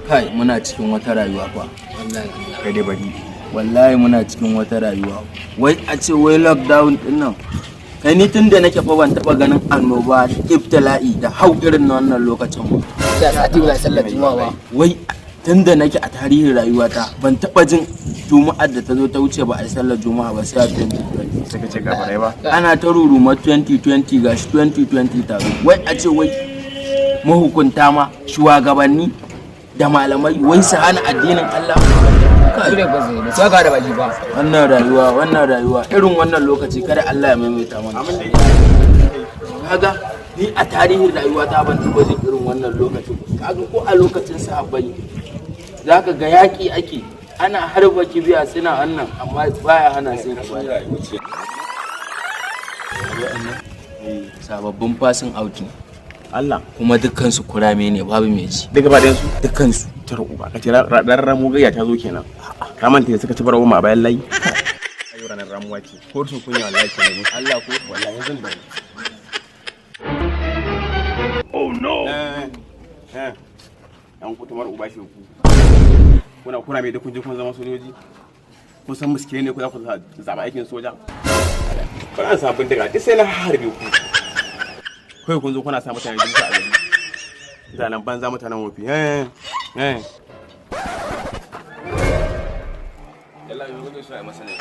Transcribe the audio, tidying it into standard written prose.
kai muna cikin wata rayuwa fa. Kai dai bari. Wallahi muna cikin wata rayuwa. Wai a ce wai lockdown din nan. Kai ni tun da nake fa ban taba ganin annoba ibtila'i da hau irin na wannan lokacin ba. Da sati ba sallar juma'a. Wai tun da nake a tarihin rayuwata ban taba jin juma'ar da ta zo ta wuce ba a yi sallar juma'a ba sai a 2020. Suka ce gabarai ba. Ana ta ruruma 2020 gashi 2020 ta zo. Wai a ce wai mahukunta ma shugabanni da malamai wai su hana addinin Allah. Kure ba zai da saka da baki ba. Wannan rayuwa irin wannan lokaci kada Allah ya maimaita mana. Kaga ni a tarihin rayuwata ban taba jin irin wannan lokacin. Kaga ko a lokacin sahabbai zaka ga yaki ake ana harba kibiya suna annan amma baya hana sai sababbin fasin auki Allah kuma dukkan su kurame ne babu mai ji daga ba su dukkan su tar uba kace ran ramu gayya ta zo kenan ka manta suka ci barawo ma bayan layi ayo ranar ramuwa ce ko su kunya wallahi kenan Allah ko wallahi zan bari oh no an kutumar uba shi ku kuna mai da kun je kun zama sojoji kun san muske ne ku za ku zaba aikin soja kuna sabon daga duk sai na harbe ku kai kun zo kuna sa mutane duka a gari mutanen banza mutanen wofi yalla yau gudu sai masana